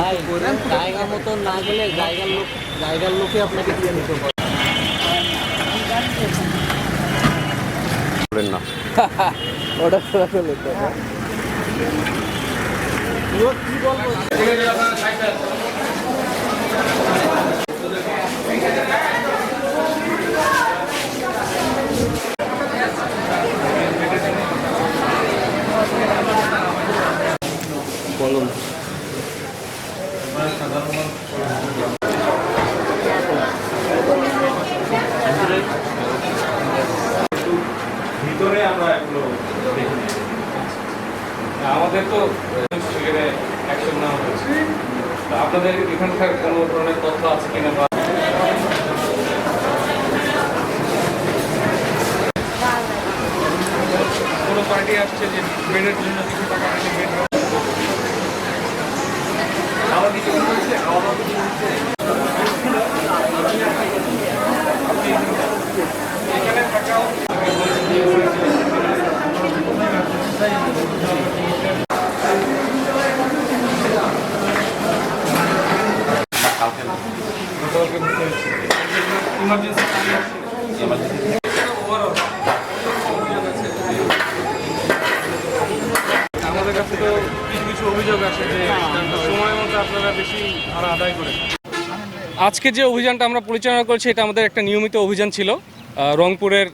একটু করে জায়গা মতো না গেলে জায়গার লোকে আপনাকে দিয়ে নিতে পারে না ওটা আসলে কি বলবো বলুন ভিতরে আমরা এগুলো দেখি আমাদের তো সেখানে অ্যাকশন নেওয়া হয়েছে আপনাদের এখানকার কোনো ধরনের তথ্য আছে কিনা বা কোনো পার্টি আসছে যে বেডের জন্য কিছু টাকা আছে বেড খাওয়া দিতে হচ্ছে খাওয়া দাওয়া কিছু হচ্ছে এখানে থাকাও আমাদের কাছে তো কিছু কিছু অভিযোগ আছে যে সময় মতো আপনারা বেশি ভাড়া আদায় করেন। আজকে যে অভিযানটা আমরা পরিচালনা করছি এটা আমাদের একটা নিয়মিত অভিযান ছিল। রংপুরের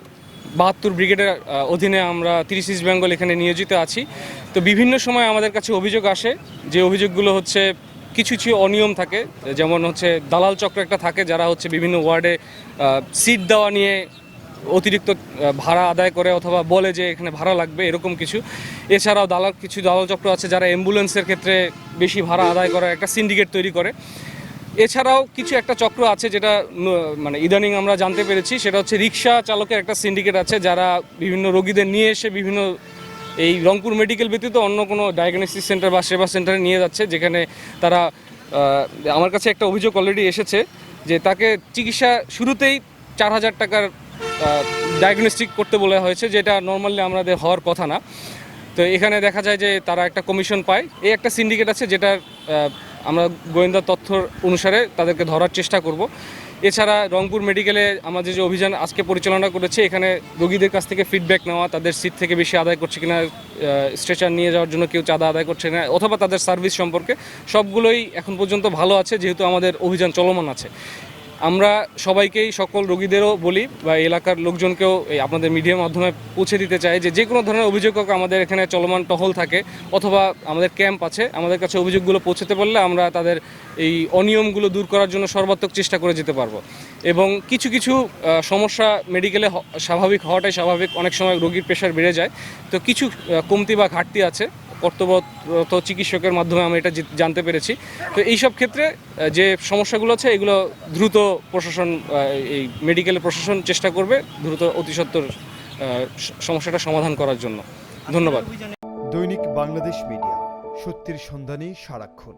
৭২ ব্রিগেডের অধীনে আমরা ৩০ ইস্ট বেঙ্গল এখানে নিয়োজিত আছি। তো বিভিন্ন সময় আমাদের কাছে অভিযোগ আসে, যে অভিযোগগুলো হচ্ছে কিছু কিছু অনিয়ম থাকে, যেমন হচ্ছে দালাল চক্র একটা থাকে যারা হচ্ছে বিভিন্ন ওয়ার্ডে সিট দেওয়া নিয়ে অতিরিক্ত ভাড়া আদায় করে অথবা বলে যে এখানে ভাড়া লাগবে এরকম কিছু। এছাড়াও কিছু দালাল চক্র আছে যারা অ্যাম্বুলেন্সের ক্ষেত্রে বেশি ভাড়া আদায় করার একটা সিন্ডিকেট তৈরি করে। এছাড়াও কিছু একটা চক্র আছে যেটা মানে ইদানিং আমরা জানতে পেরেছি, সেটা হচ্ছে রিক্সা চালকের একটা সিন্ডিকেট আছে যারা বিভিন্ন রোগীদের নিয়ে এসে বিভিন্ন এই রংপুর মেডিকেল ব্যতীত অন্য কোনো ডায়াগনস্টিক সেন্টার বা সেবা সেন্টারে নিয়ে যাচ্ছে, যেখানে তারা আমার কাছে একটা অভিযোগ অলরেডি এসেছে যে তাকে চিকিৎসা শুরুতেই ৪,০০০ টাকার ডায়াগনস্টিক করতে বলা হয়েছে, যেটা নর্মালি আমাদের হওয়ার কথা না। তো এখানে দেখা যায় যে তারা একটা কমিশন পায়। এই একটা সিন্ডিকেট আছে যেটার আমরা গোয়েন্দা তথ্য অনুসারে তাদেরকে ধরার চেষ্টা করব। এছাড়া রংপুর মেডিকেলে আমাদের যে অভিযান আজকে পরিচালনা করেছে, এখানে রোগীদের কাছ থেকে ফিডব্যাক নেওয়া, তাদের সিট থেকে বেশি আদায় করছে কিনা, স্ট্রেচার নিয়ে যাওয়ার জন্য কেউ চাঁদা আদায় করছে না, অথবা তাদের সার্ভিস সম্পর্কে সবগুলোই এখন পর্যন্ত ভালো আছে, যেহেতু আমাদের অভিযান চলমান আছে। আমরা সবাইকেই, সকল রোগীদেরও বলি বা এলাকার লোকজনকেও আপনাদের মিডিয়ার মাধ্যমে পৌঁছে দিতে চাই যে কোনো ধরনের অভিযোগ আমাদের এখানে চলমান টহল থাকে অথবা আমাদের ক্যাম্প আছে, আমাদের কাছে অভিযোগগুলো পৌঁছাতে পারলে আমরা তাদের এই অনিয়মগুলো দূর করার জন্য সর্বাত্মক চেষ্টা করে যেতে পারবো। এবং কিছু কিছু সমস্যা মেডিকেলে স্বাভাবিক হওয়াটাই স্বাভাবিক, অনেক সময় রোগীর প্রেশার বেড়ে যায়, তো কিছু কমতি বা ঘাটতি আছে কর্তব্যরত চিকিৎসকের মাধ্যমে আমরা এটা জানতে পেরেছি। তো এইসব ক্ষেত্রে যে সমস্যাগুলো আছে এগুলো দ্রুত প্রশাসন, এই মেডিকেলের প্রশাসন চেষ্টা করবে দ্রুত অতি সত্বর সমস্যাটা সমাধান করার জন্য। ধন্যবাদ। দৈনিক বাংলাদেশ মিডিয়া, সত্যের সন্ধানে সারাক্ষণ।